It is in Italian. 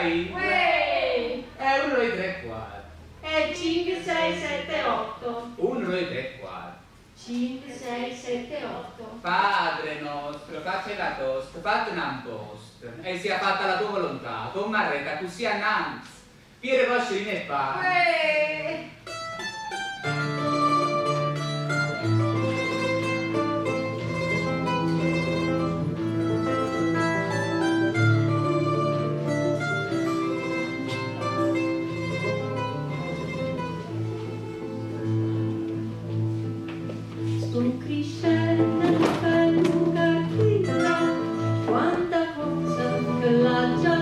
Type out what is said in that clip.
sai? Uè! È 1 e 3 quarti. È 5, 6, 7, 8. 1 e 3 quarti. 5, 6, 7, 8. Padre nostro, faccia la tosta, fate un posto, e sia fatta la tua volontà, come arreta così annanzi. Piere vostri in e pane. Uè! Sto crescendo per lunga vita, quanta cosa che la già